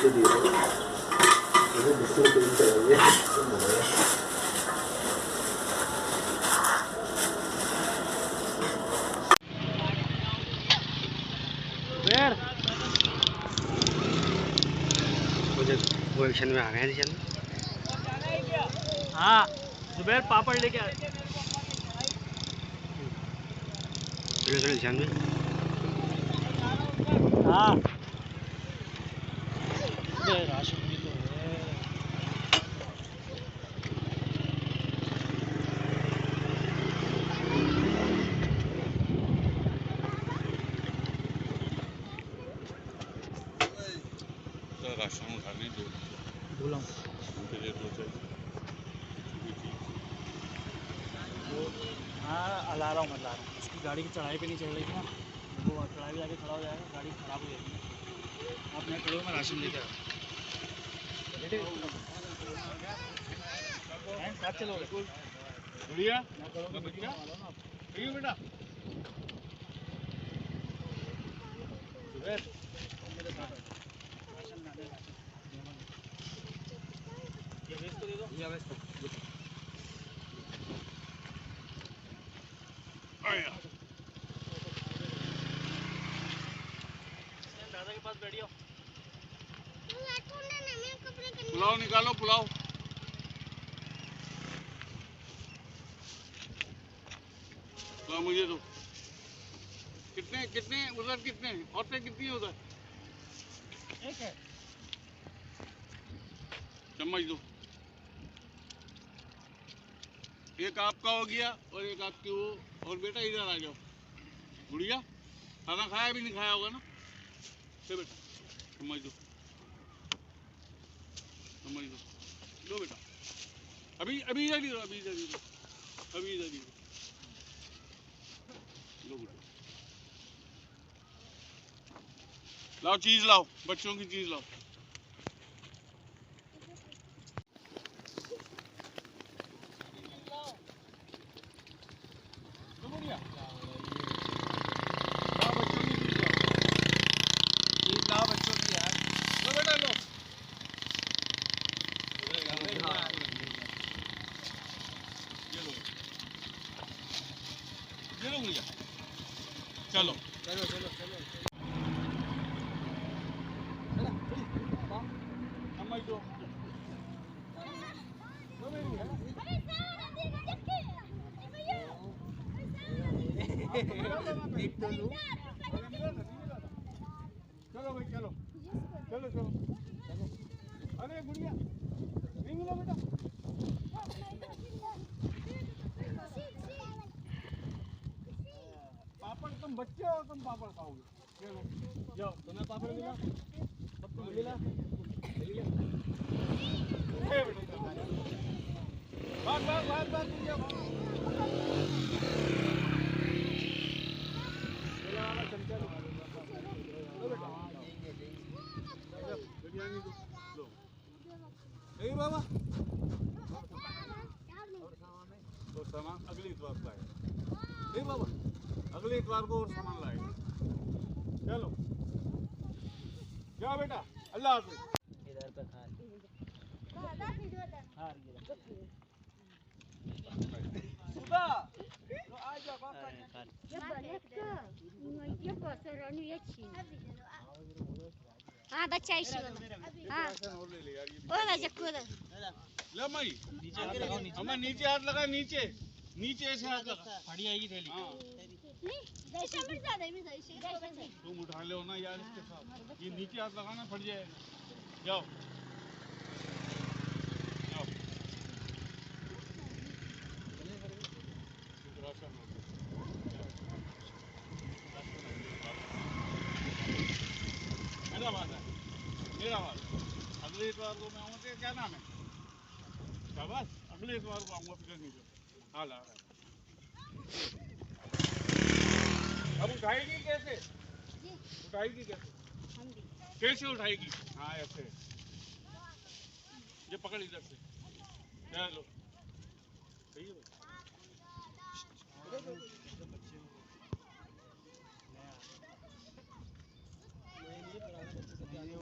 वो एक्शन में आ गए हैं। हाँ जुबैर पापड़ लेके आ। चलो ध्यान में। हाँ राशन भी तो है। राशन उठाने दो बोला उनके लिए दो चाहिए। हाँ ला रहा हूँ उसकी गाड़ी की चढ़ाई पे नहीं चढ़ रही थी ना, वो चढ़ाई पे जाके खड़ा हो जाएगा, गाड़ी खराब हो जाएगी। आप मैं खड़े हो, मैं राशन लेके आया। साथ चलो बढ़िया बेटा मेरे साथ राशन लाने ये वेस्ट तो दे दो, ये वेस्ट दादा के पास बैठियो। पुलाव निकालो पुलाव। तो मुझे दो। कितने कितने उधर कितने औरतें कितनी उधर? एक है। चम्मच दो। एक आपका हो गया और एक आपकी वो। और बेटा इधर आ जाओ। गुड़िया खाना खाया भी नहीं खाया होगा ना? ले बेटा चम्मच दो। चम्मच दो। लो बेटा अभी अभी इधर ही दो, अभी इधर ही दो, अभी इधर ही दो। लो बेटा लाओ चीज लाओ, बच्चों की चीज लाओ। चलो चलो चलो चलो समझ दो। चलो भाई चलो चलो चलो चलो। अरे गुड़िया नहीं मिला बेटा। पापड़ तुम बच्चे हो, तुम पापड़ खाओगे। जाओ तुम्हें पापड़ मिला, सबको मिला। भाग भाग भाग भाग गुड़िया भाग। चमचा लो बेटा। बिरयानी दो लो। नहीं बाबा तो सामान अगली इतवार को आएगा। नहीं बाबा अगले इतवार को और सामान लाएगा। चलो जाओ बेटा, अल्लाह हाफिज़। इधर पे खा हाँ बच्चा इसी हाँ ओला जकोला ले मई नीचे हाथ लगाओ, नीचे हमें नीचे हाथ लगा, नीचे नीचे ऐसे हाथ लगा। फड़ी आएगी थैली। हाँ नहीं तुम उठा ले ना यार इसके साथ। ये नीचे हाथ लगाना फट जाएगा। जाओ जाओ राशन मेरा बात है, मेरा बात। अगले इतवार को मैं आऊँगा। क्या नाम है? शाबाश अगले इतवार को आऊँगा, फिक्र नहीं करो। हाल आ रहा है। अब उठाएगी कैसे? उठाएगी कैसे? कैसे उठाएगी? हाँ ऐसे ये पकड़ इधर से। चलो सही है।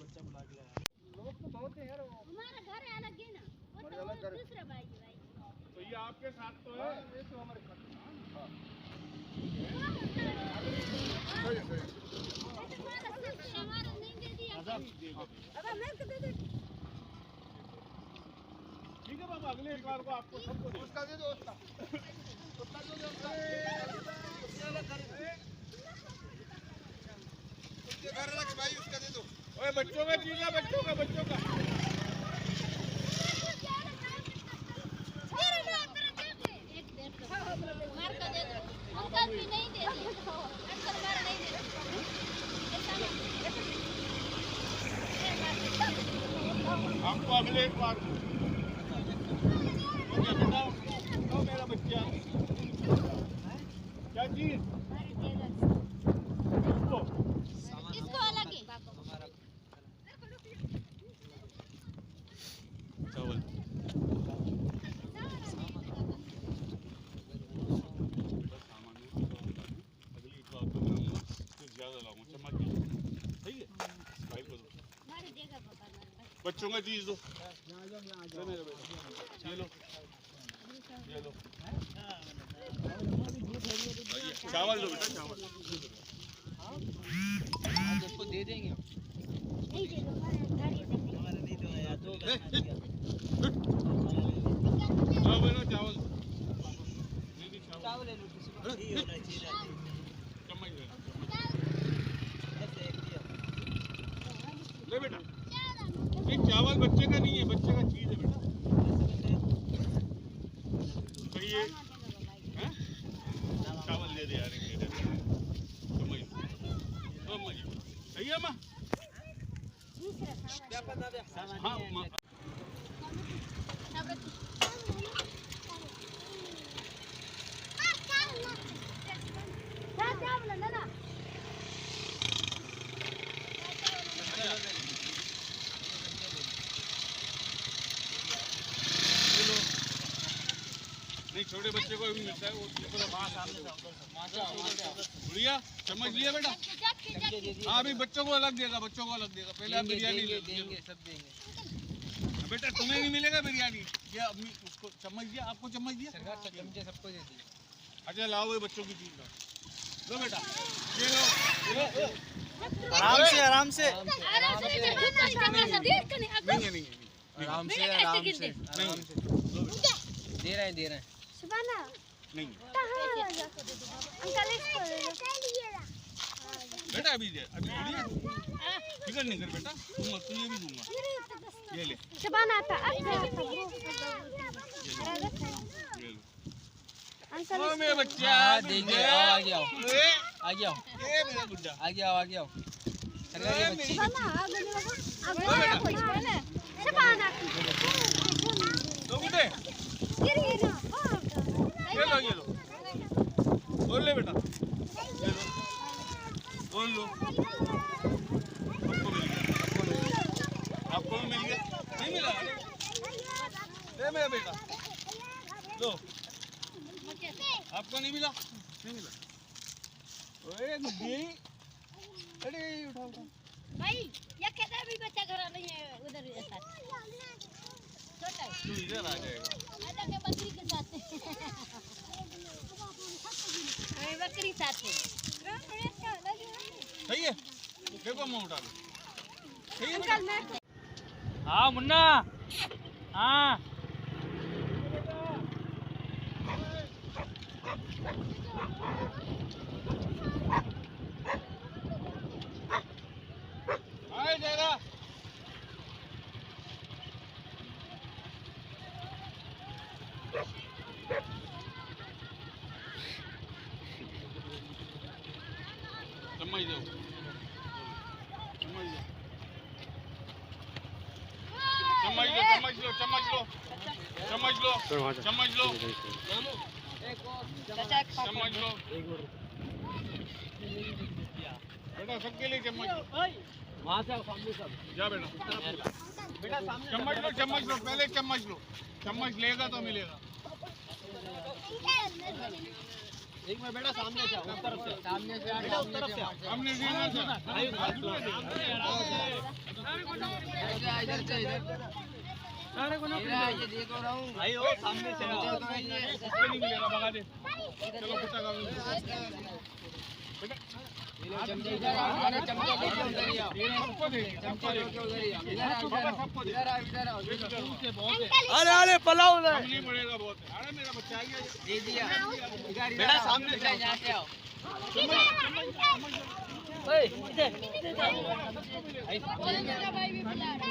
बच्चा बुला के लाया। हमारा घर है अलग है ना, वो तो दूसरा भाई है भाई। तो ये आपके साथ तो है। ऐसे तुम्हारा सिर्फ हमारा नहीं दे दिया। अब मैं को दे दे। ठीक है बाबा, अगले इतवार को आपको सबको दे। उसका दे दो, उसका दे दो, उसका घर रख भाई, उसका दे दो। ओए बच्चों का चीज है, बच्चों का मार का दे दो। अंकल भी नहीं दे दे, अंकल मार नहीं दे। आपको अगले इतवार को। क्या बेटा, ओ मेरा बच्चा, क्या चीज? इसको अलग है। चावल अगली इतवार को कुछ ज्यादा लाऊंगा, चम्मच सही है। भाई को दो, मार देगा पापा। बच्चों का चीज दो। ये लो, ये लो चावल दो बेटा, चावल उसको दे देंगे। नहीं दे दो, गाड़ी हमारा नहीं दो यार, दो हाँ बेटा चावल चावल ले लो, किसी को नहीं होना चाहिए। चम्मच ले ऐसे एक दिया। ले बेटा। ये चावल बच्चे का नहीं है, बच्चे का चीज है बेटा। तो ये हैं? चावल दे दे यार, समझ सही है माँ। हाँ माँ, नहीं छोटे बच्चे को भी मिलता है वो। गुड़िया समझ लिया बेटा। हाँ अभी बच्चों को अलग देगा, बच्चों को अलग देगा। पहले आप बिरयानी देंगे, सब देंगे। बेटा तुम्हें नहीं मिलेगा बिरयानी। ये अम्मी उसको चम्मच दिया, आपको चम्मच दिया। सरकार चमचे सबको दे दी। अच्छा लाओ ये बच्चों की चीज लो बेटा, ये लो। आराम से आराम से नहीं है, नहीं है, आराम से आराम से दे रहे हैं सुबाना नहीं अंकल इसको दे दो। बेटा अभी दे, अभी थोड़ी है। फिक्र नहीं कर बेटा, दूंगा तुझे भी दूंगा। ये ले, सुबाना आता ये लो। अंकल ओ मेरा बच्चा, देंगे। आ गया ए, आ गया ए मेरा गुड्डा। आ गया सरकार ये बच्ची सुबाना आगे कोई बोले सुबाना दो गुड्डे, गिर गई ना। ये लो। बोल ले बेटा, ये लो, बोल लो। आपको भी मिल गया, नहीं मिला? ले मेरा बेटा, लो। आपको नहीं मिला? नहीं मिला। ओए गुड्डी, अरे उठाओ। भाई ये कहता भी बच्चा घर नहीं है उधर साथ छोटा है। तू इधर आ जाएगा। आजा के बकरी के साथ हमें बकरी साथ है। सही है, देखो मैं उठा लूं। सही है बेटा? अंकल मैं हाँ मुन्ना हाँ आए जरा। समझ लो, समझ लो। बेटा सबके लिए चम्मच लो। वहाँ से सामने सब जा बेटा, बेटा सामने चम्मच लो, पहले चम्मच लो। चम्मच लेगा तो मिलेगा। एक में बेटा सामने से आओ, उस तरफ से, सामने से बेटा उस तरफ से आओ, सामने से ना सर इधर से इधर सारे को ना ये देख रहा हूं भाई, ओ सामने से आओ, इसके नहीं मिलेगा, भगा दे। चलो कुत्ता का चमचे इधर आओ, अरे चमचे लेके उधर ही आओ, सबको दे, चमचे लेके उधर ही आओ, इधर आओ, सबको दे। इधर आओ, इधर आओ, दूर से बहुत है, अरे अरे पलाओ उधर, हम नहीं पड़ेगा बहुत है। अरे मेरा बच्चा आ गया, दे दिया बेटा, सामने से यहाँ से आओ, ओए इधर भाई भी बुला रहा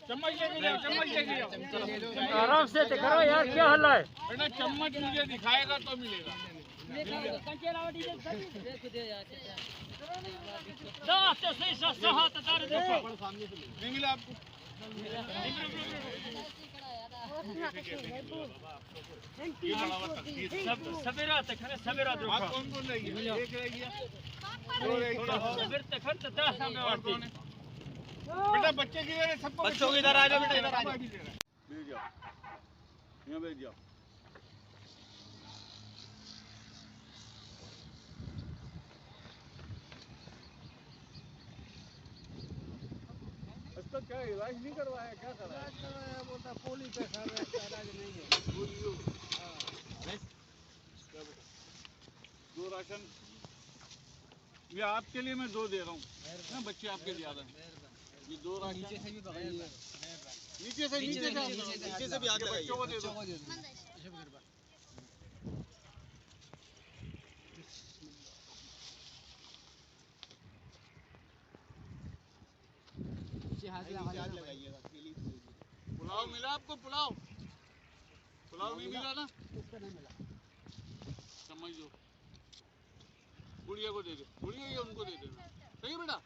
चम्मच लेके जाओ, चम्मच लेके जाओ। आराम से करो यार, क्या हल है? बेटा चम्मच मुझे दिखाएगा तो मिलेगा। नहीं मिला आपको? सवेरा तक है, सवेरा दो आप कौन कौन रह गया? एक रह गया, दो रह गया। सवेर तक है तो 10 में और कौन है? बेटा बच्चे किधर है? सबको बच्चों को इधर आ जाओ, बेटा इधर आ जाओ। भेज जाओ, यहाँ भेज जाओ। इसका क्या इलाज नहीं करवाया, क्या करवाया? बोलता पुलिस पे सर इलाज नहीं है। दो राशन, ये आपके लिए मैं दो दे रहा हूँ ना, बच्चे आपके लिए ज़्यादा हैं। ये दो राशन नीचे से भी पकड़िए, नीचे से भी आगे बच्चों को दे दो। पुलाव मिला आपको? पुलाव नहीं मिला ना? समझ लो, गुड़िया को दे दे, गुड़िया ये उनको दे देना। सही है बेटा,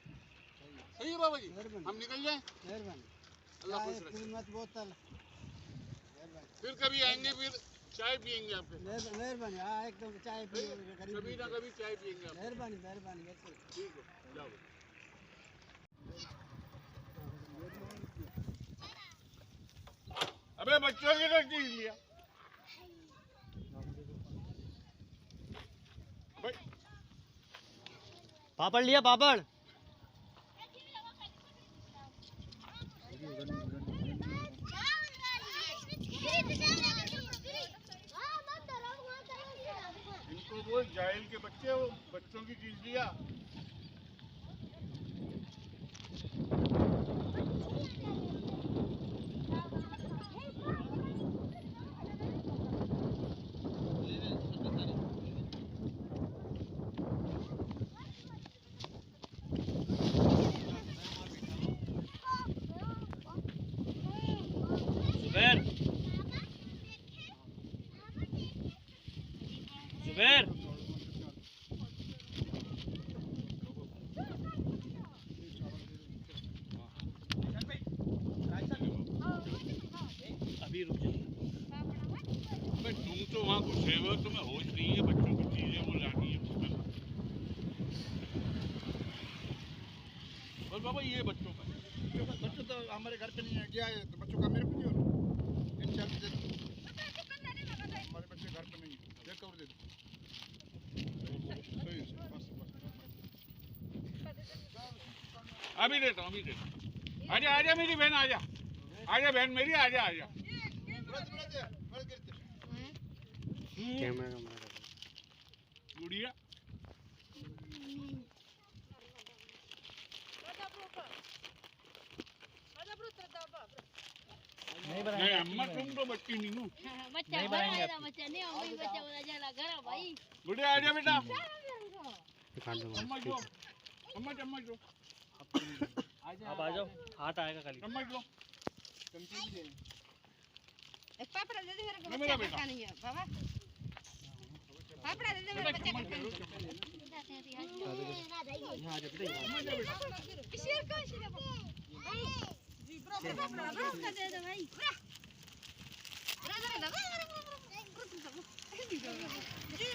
सही है बाबा जी, हम निकल जाए। अल्लाह खुश रखे। फिर कभी आएंगे, फिर चाय पियेंगे आपके। मेहरबानी, एकदम चाय पिएंगे, कभी ना कभी चाय पियेंगे आप। मेहरबानी मेहरबानी। ठीक है, जाओ। अबे बच्चों की तो चीज लिया भाई। पापड़ लिया, पापड़ इनको वो जाहिल के बच्चे, वो बच्चों की चीज लिया। जुबैर अभी रुक जाओ। तुम तो वहाँ घुसे हुए, तुम्हें होश नहीं है, बच्चों की चीजें वो लानी है उसमें। और बाबा ये बच्चों का बच्चों तो हमारे घर पे नहीं है, क्या है तो बच्चों का मेरे को नहीं होना। इंचार्ज दे दो, हमारे बच्चे घर पे नहीं है, ये कवर दे दो। अभी देता हूँ, अभी देता हूँ। आजा आजा मेरी बहन, आजा आजा बहन मेरी, आजा आजा। कैमरा गुड़िया नहीं अम्मा, तुम तो बच्ची नहीं हो। बच्चा बच्चा नहीं, अम्मी बच्चा वाला जला घर भाई। गुड़िया आजा बेटा, दिखा दो चम्मच लो, चम्मच लो, अब आ जाओ, हाथ आएगा खाली। चम्मच लो। एक पापड़ा दे दे मेरे को, मेरा बेटा नहीं है बाबा, पापड़ा दे दे मेरे बच्चे को। यहाँ आ जा बेटा, शेर का शेर जी ब्रो का दे दो भाई। जी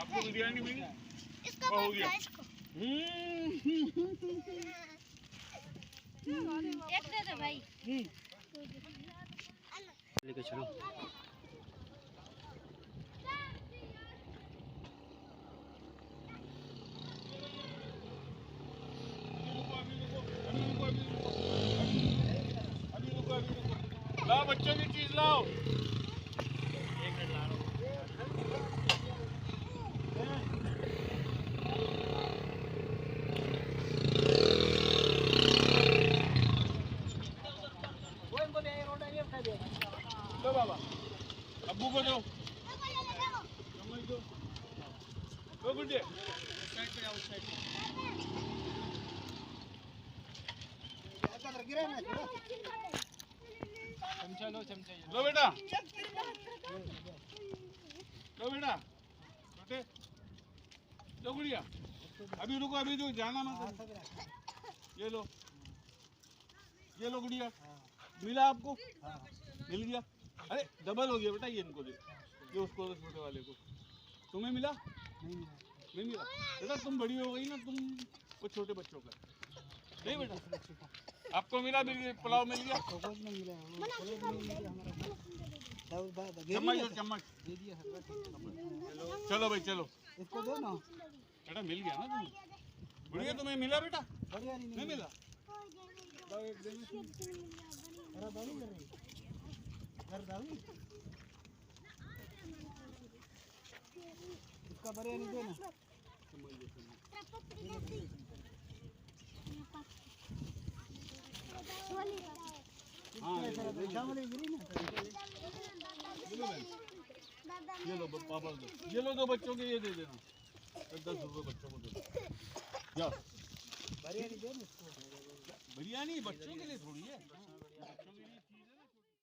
आपको बिरयानी मिली? इसको हो गया। इसको हम्म। एक दे दे भाई। लेके चलो। लाओ बच्चों की चीज लाओ। एक मिनट ला रहा हूँ। लो बाबा, अब्बू को दो, समझ दो। लो गुड्डे, साइड पे आओ, साइड पे। चमचा लो, चमचा ये। लो बेटा, लो बेटा, छोटे, लो गुड़िया, अभी रुको, अभी रुको, जाना मत। ये लो गुड़िया, मिला आपको? मिल गया। अरे डबल हो गया बेटा, ये इनको दे, ये उसको दो, छोटे वाले को। तुम्हें मिला? नहीं मिला बेटा, तुम बड़ी हो गई ना, तुम वो छोटे बच्चों का नहीं बेटा। आपको मिला, पुलाव मिल गया। चम्मच दो, चम्मच। चलो भाई चलो, इसको दो ना। बेटा मिल गया ना तुम्हें। बढ़िया, तुम्हें मिला बेटा? नहीं मिला? इसका बिरयानी दो ना। हाँ ये लो पापा दो, ये लो, दो बच्चों के ये दे देना, 10 रुपये बच्चों को दे दो। जाओ, बिरयानी दो ना इसको। बिरयानी बच्चों के लिए थोड़ी है, बच्चों के लिए